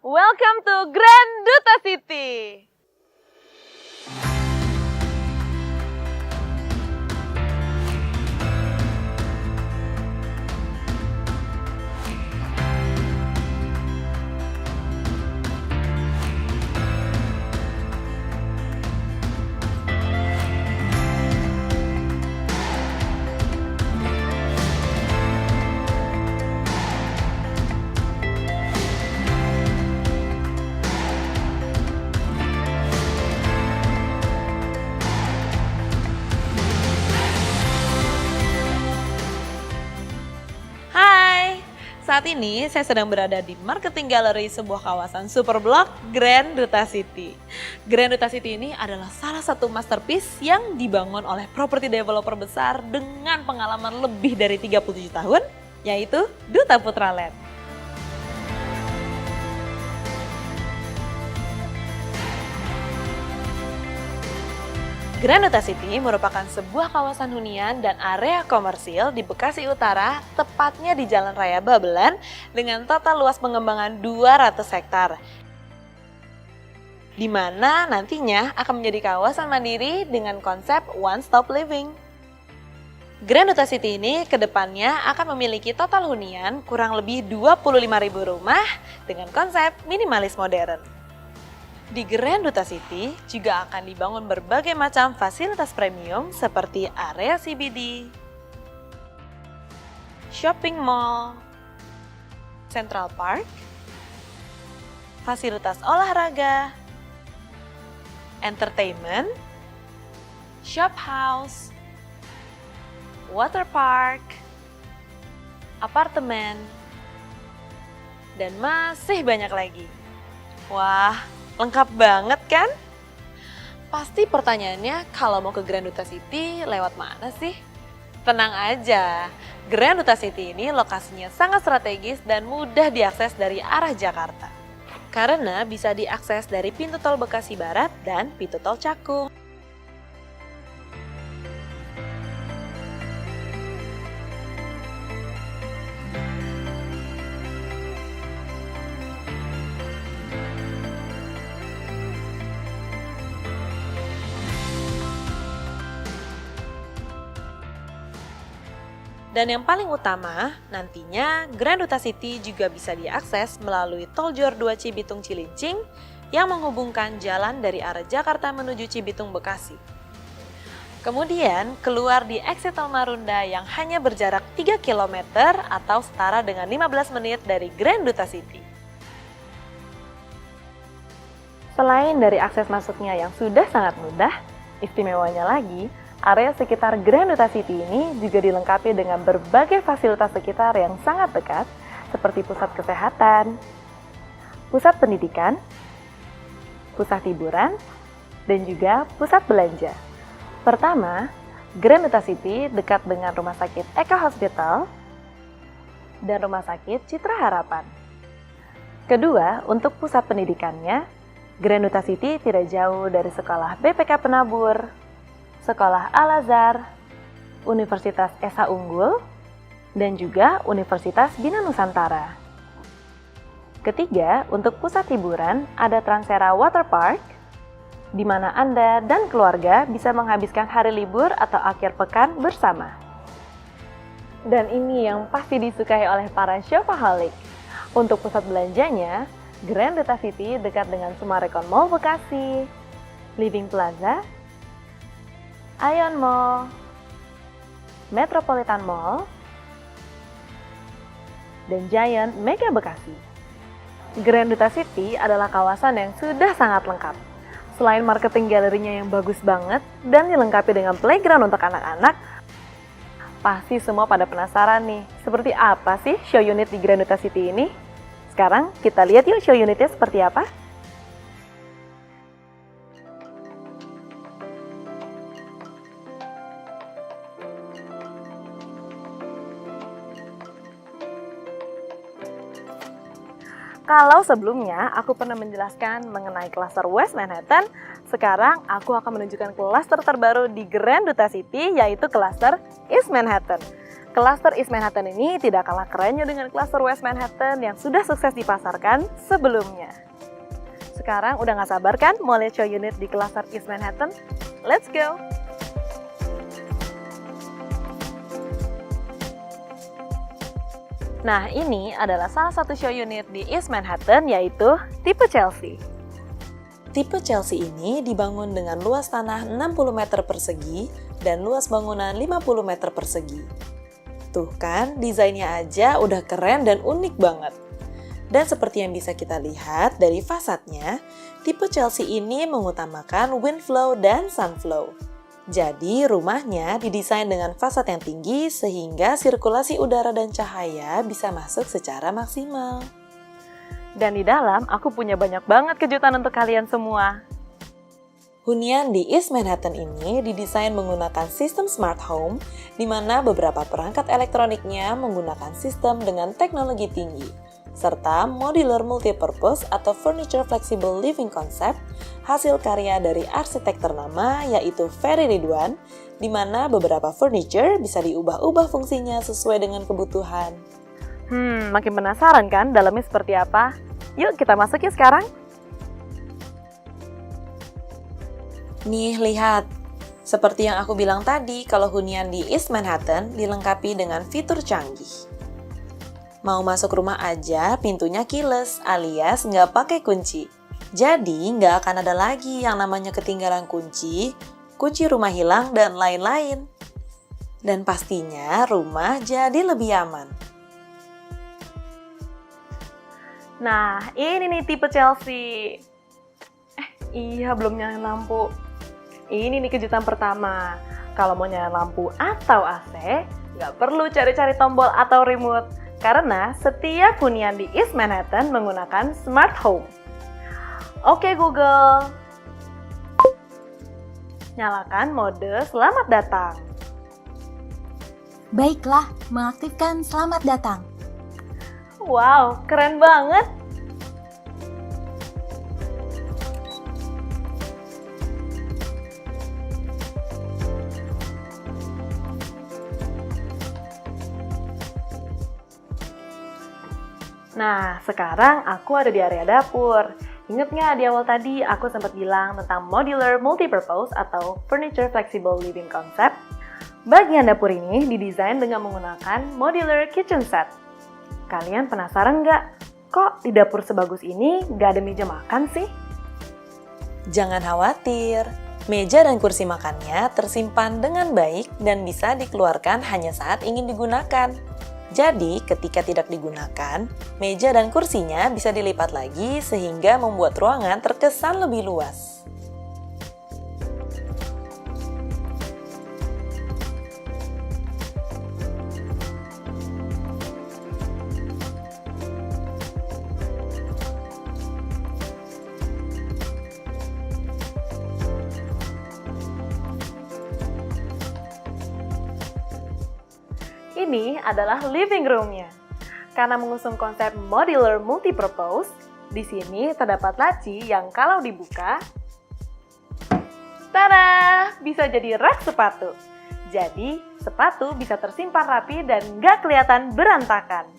Welcome to Grand Duta City. Saat ini saya sedang berada di Marketing Gallery sebuah kawasan super blok Grand Duta City. Grand Duta City ini adalah salah satu masterpiece yang dibangun oleh properti developer besar dengan pengalaman lebih dari 37 tahun, yaitu Duta Putra Land. Grand Duta City merupakan sebuah kawasan hunian dan area komersil di Bekasi Utara, tepatnya di Jalan Raya Babelan, dengan total luas pengembangan 200 hektar. Di mana nantinya akan menjadi kawasan mandiri dengan konsep one stop living. Grand Duta City ini kedepannya akan memiliki total hunian kurang lebih 25.000 rumah dengan konsep minimalis modern. Di Grand Duta City juga akan dibangun berbagai macam fasilitas premium seperti area CBD, shopping mall, Central Park, fasilitas olahraga, entertainment, shop house, water park, apartemen, dan masih banyak lagi. Wah, lengkap banget kan? Pasti pertanyaannya kalau mau ke Grand Duta City lewat mana sih? Tenang aja, Grand Duta City ini lokasinya sangat strategis dan mudah diakses dari arah Jakarta. Karena bisa diakses dari pintu tol Bekasi Barat dan pintu tol Cakung. Dan yang paling utama, nantinya Grand Duta City juga bisa diakses melalui Tol Jor 2 Cibitung Cilincing yang menghubungkan jalan dari arah Jakarta menuju Cibitung Bekasi. Kemudian keluar di exit Tol Marunda yang hanya berjarak 3 km atau setara dengan 15 menit dari Grand Duta City. Selain dari akses masuknya yang sudah sangat mudah, istimewanya lagi, area sekitar Grand Duta City ini juga dilengkapi dengan berbagai fasilitas sekitar yang sangat dekat, seperti pusat kesehatan, pusat pendidikan, pusat hiburan, dan juga pusat belanja. Pertama, Grand Duta City dekat dengan Rumah Sakit Eka Hospital dan Rumah Sakit Citra Harapan. Kedua, untuk pusat pendidikannya, Grand Duta City tidak jauh dari Sekolah BPK Penabur, Sekolah Al-Azhar, Universitas Esa Unggul, dan juga Universitas Bina Nusantara. Ketiga, untuk pusat hiburan ada Transera Water Park, di mana Anda dan keluarga bisa menghabiskan hari libur atau akhir pekan bersama. Dan ini yang pasti disukai oleh para shopaholic. Untuk pusat belanjanya, Grand Duta City dekat dengan Summarecon Mall Bekasi, Living Plaza, Ion Mall, Metropolitan Mall, dan Giant Mega Bekasi. Grand Duta City adalah kawasan yang sudah sangat lengkap. Selain marketing galerinya yang bagus banget dan dilengkapi dengan playground untuk anak-anak, pasti semua pada penasaran nih, seperti apa sih show unit di Grand Duta City ini? Sekarang kita lihat yuk show unitnya seperti apa. Kalau sebelumnya aku pernah menjelaskan mengenai klaster West Manhattan, sekarang aku akan menunjukkan klaster terbaru di Grand Duta City, yaitu klaster East Manhattan. Klaster East Manhattan ini tidak kalah kerennya dengan klaster West Manhattan yang sudah sukses dipasarkan sebelumnya. Sekarang udah gak sabar kan mau lihat show unit di klaster East Manhattan? Let's go! Nah, ini adalah salah satu show unit di East Manhattan, yaitu tipe Chelsea. Tipe Chelsea ini dibangun dengan luas tanah 60 meter persegi dan luas bangunan 50 meter persegi. Tuh kan, desainnya aja udah keren dan unik banget. Dan seperti yang bisa kita lihat dari fasadnya, tipe Chelsea ini mengutamakan wind flow dan sun flow. Jadi rumahnya didesain dengan fasad yang tinggi sehingga sirkulasi udara dan cahaya bisa masuk secara maksimal. Dan di dalam aku punya banyak banget kejutan untuk kalian semua. Hunian di East Manhattan ini didesain menggunakan sistem smart home, di mana beberapa perangkat elektroniknya menggunakan sistem dengan teknologi tinggi, serta modular multipurpose atau furniture flexible living concept, hasil karya dari arsitek ternama yaitu Ferry Ridwan, di mana beberapa furniture bisa diubah-ubah fungsinya sesuai dengan kebutuhan. Makin penasaran kan dalamnya seperti apa? Yuk kita masuk yuk sekarang! Nih, lihat. Seperti yang aku bilang tadi, kalau hunian di East Manhattan dilengkapi dengan fitur canggih. Mau masuk rumah aja, pintunya keyless alias nggak pakai kunci. Jadi, nggak akan ada lagi yang namanya ketinggalan kunci, kunci rumah hilang, dan lain-lain. Dan pastinya rumah jadi lebih aman. Nah, ini nih tipe Chelsea. Iya, belum nyalain lampu. Ini nih kejutan pertama. Kalau mau nyalain lampu atau AC, nggak perlu cari-cari tombol atau remote. Karena setiap hunian di East Manhattan menggunakan smart home. Oke Google, nyalakan mode selamat datang. Baiklah, mengaktifkan selamat datang. Wow, keren banget! Nah, sekarang aku ada di area dapur. Ingat nggak di awal tadi aku sempat bilang tentang modular multipurpose atau furniture flexible living concept? Bagian dapur ini didesain dengan menggunakan modular kitchen set. Kalian penasaran nggak? Kok di dapur sebagus ini nggak ada meja makan sih? Jangan khawatir, meja dan kursi makannya tersimpan dengan baik dan bisa dikeluarkan hanya saat ingin digunakan. Jadi, ketika tidak digunakan, meja dan kursinya bisa dilipat lagi sehingga membuat ruangan terkesan lebih luas. Ini adalah living room-nya. Karena mengusung konsep modular multipurpose, di sini terdapat laci yang kalau dibuka, tada! Bisa jadi rak sepatu. Jadi, sepatu bisa tersimpan rapi dan nggak kelihatan berantakan.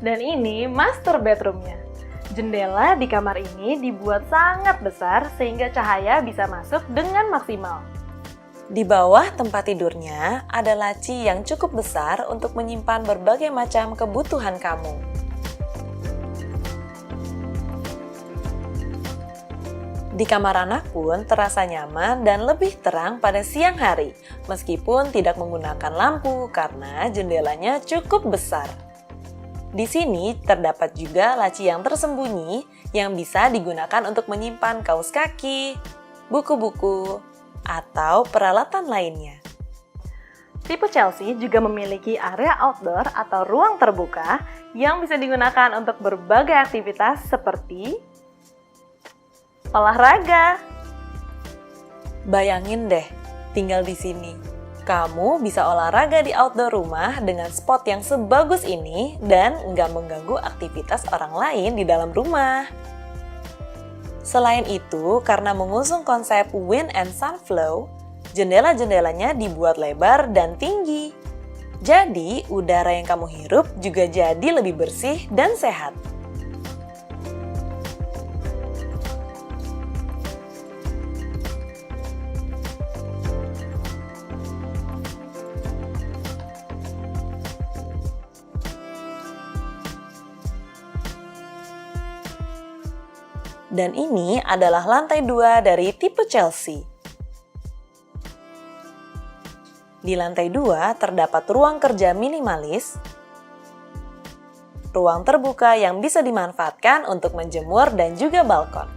Dan ini master bedroom-nya. Jendela di kamar ini dibuat sangat besar sehingga cahaya bisa masuk dengan maksimal. Di bawah tempat tidurnya ada laci yang cukup besar untuk menyimpan berbagai macam kebutuhan kamu. Di kamar anak pun terasa nyaman dan lebih terang pada siang hari, meskipun tidak menggunakan lampu karena jendelanya cukup besar. Di sini terdapat juga laci yang tersembunyi yang bisa digunakan untuk menyimpan kaos kaki, buku-buku, atau peralatan lainnya. Tipe Chelsea juga memiliki area outdoor atau ruang terbuka yang bisa digunakan untuk berbagai aktivitas seperti olahraga. Bayangin deh, tinggal di sini. Kamu bisa olahraga di outdoor rumah dengan spot yang sebagus ini dan nggak mengganggu aktivitas orang lain di dalam rumah. Selain itu, karena mengusung konsep wind and sun flow, jendela-jendelanya dibuat lebar dan tinggi. Jadi, udara yang kamu hirup juga jadi lebih bersih dan sehat. Dan ini adalah lantai 2 dari tipe Chelsea. Di lantai 2 terdapat ruang kerja minimalis, ruang terbuka yang bisa dimanfaatkan untuk menjemur dan juga balkon.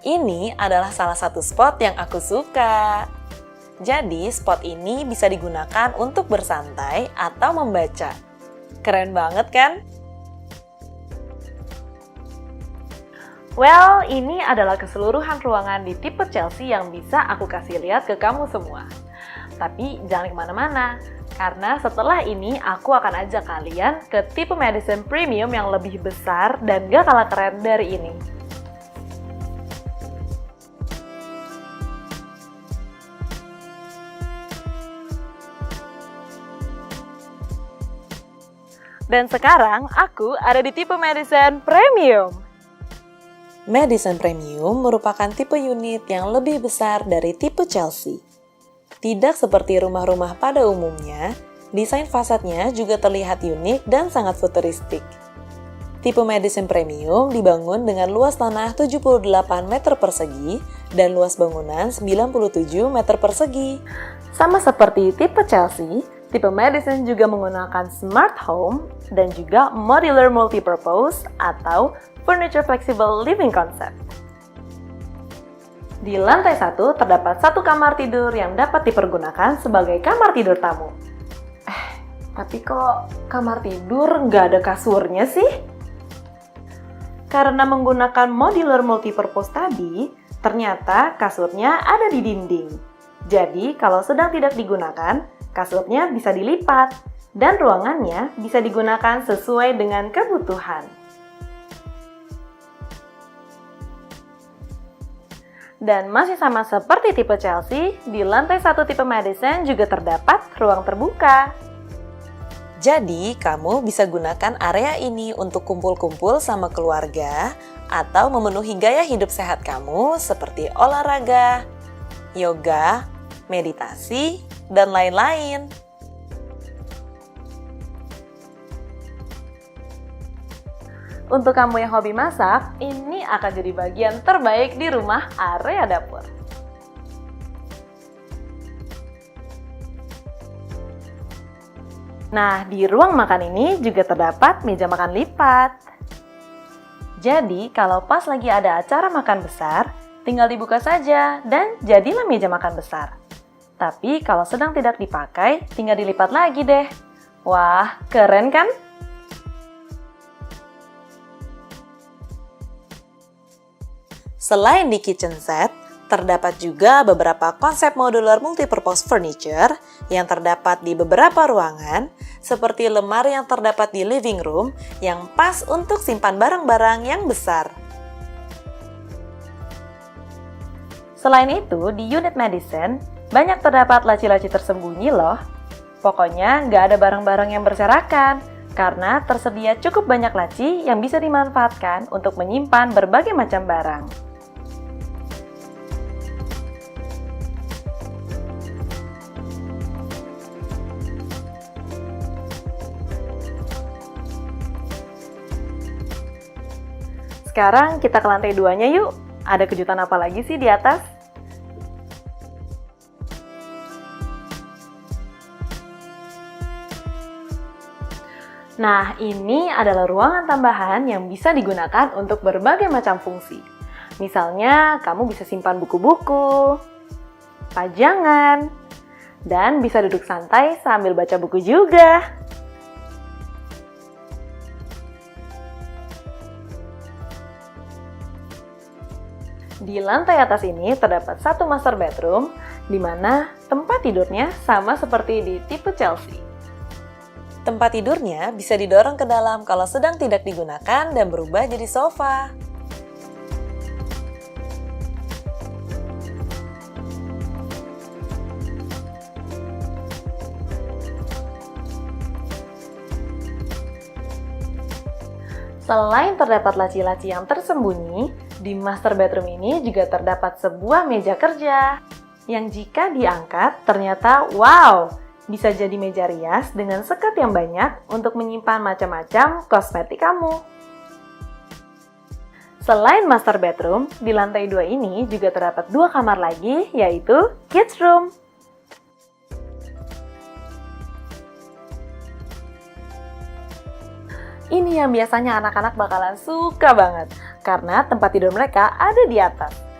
Ini adalah salah satu spot yang aku suka. Jadi, spot ini bisa digunakan untuk bersantai atau membaca. Keren banget kan? Well, ini adalah keseluruhan ruangan di tipe Chelsea yang bisa aku kasih lihat ke kamu semua. Tapi jangan kemana-mana, karena setelah ini aku akan ajak kalian ke tipe Madison Premium yang lebih besar dan gak kalah keren dari ini. Dan sekarang aku ada di tipe Madison Premium. Madison Premium merupakan tipe unit yang lebih besar dari tipe Chelsea. Tidak seperti rumah-rumah pada umumnya, desain fasadnya juga terlihat unik dan sangat futuristik. Tipe Madison Premium dibangun dengan luas tanah 78 meter persegi dan luas bangunan 97 meter persegi. Sama seperti tipe Chelsea, tipe Madison juga menggunakan smart home dan juga modular multipurpose atau furniture flexible living concept. Di lantai 1 terdapat satu kamar tidur yang dapat dipergunakan sebagai kamar tidur tamu. Tapi kok kamar tidur nggak ada kasurnya sih? Karena menggunakan modular multipurpose tadi, ternyata kasurnya ada di dinding. Jadi kalau sedang tidak digunakan, kasurnya bisa dilipat, dan ruangannya bisa digunakan sesuai dengan kebutuhan. Dan masih sama seperti tipe Chelsea, di lantai 1 tipe Madison juga terdapat ruang terbuka. Jadi, kamu bisa gunakan area ini untuk kumpul-kumpul sama keluarga, atau memenuhi gaya hidup sehat kamu seperti olahraga, yoga, meditasi, dan lain-lain. Untuk kamu yang hobi masak, ini akan jadi bagian terbaik di rumah area dapur. Nah, di ruang makan ini juga terdapat meja makan lipat. Jadi, kalau pas lagi ada acara makan besar, tinggal dibuka saja dan jadilah meja makan besar. Tapi kalau sedang tidak dipakai, tinggal dilipat lagi deh. Wah, keren kan? Selain di kitchen set, terdapat juga beberapa konsep modular multipurpose furniture yang terdapat di beberapa ruangan, seperti lemari yang terdapat di living room yang pas untuk simpan barang-barang yang besar. Selain itu, di unit Madison, banyak terdapat laci-laci tersembunyi loh. Pokoknya nggak ada barang-barang yang berserakan, karena tersedia cukup banyak laci yang bisa dimanfaatkan untuk menyimpan berbagai macam barang. Sekarang kita ke lantai 2-nya yuk. Ada kejutan apa lagi sih di atas? Nah, ini adalah ruangan tambahan yang bisa digunakan untuk berbagai macam fungsi. Misalnya, kamu bisa simpan buku-buku, pajangan, dan bisa duduk santai sambil baca buku juga. Di lantai atas ini terdapat satu master bedroom, di mana tempat tidurnya sama seperti di tipe Chelsea. Tempat tidurnya bisa didorong ke dalam kalau sedang tidak digunakan dan berubah jadi sofa. Selain terdapat laci-laci yang tersembunyi, di master bedroom ini juga terdapat sebuah meja kerja yang jika diangkat ternyata wow, bisa jadi meja rias dengan sekat yang banyak untuk menyimpan macam-macam kosmetik kamu. Selain master bedroom, di lantai 2 ini juga terdapat 2 kamar lagi, yaitu kids room. Ini yang biasanya anak-anak bakalan suka banget, karena tempat tidur mereka ada di atas.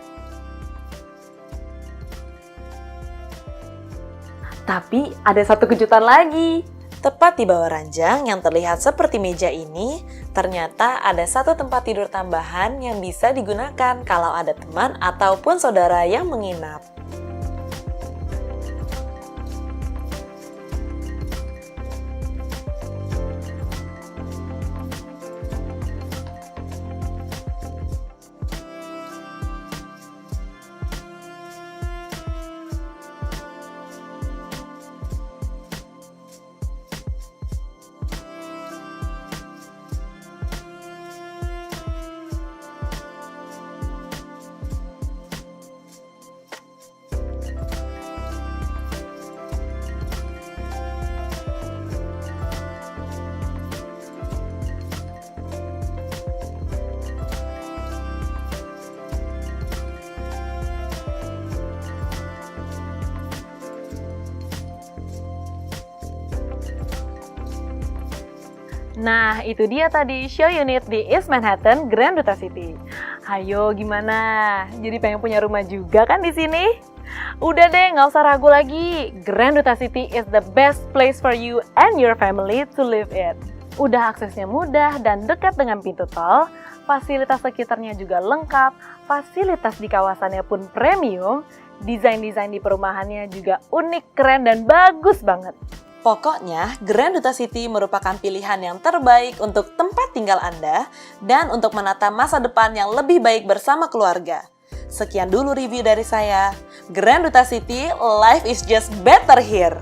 Tapi ada satu kejutan lagi. Tepat di bawah ranjang yang terlihat seperti meja ini, ternyata ada satu tempat tidur tambahan yang bisa digunakan kalau ada teman ataupun saudara yang menginap. Nah, itu dia tadi show unit di East Manhattan, Grand Duta City. Hayo, gimana? Jadi pengen punya rumah juga kan di sini? Udah deh, nggak usah ragu lagi. Grand Duta City is the best place for you and your family to live in. Udah aksesnya mudah dan dekat dengan pintu tol, fasilitas sekitarnya juga lengkap, fasilitas di kawasannya pun premium, desain-desain di perumahannya juga unik, keren, dan bagus banget. Pokoknya, Grand Duta City merupakan pilihan yang terbaik untuk tempat tinggal Anda dan untuk menata masa depan yang lebih baik bersama keluarga. Sekian dulu review dari saya. Grand Duta City, life is just better here.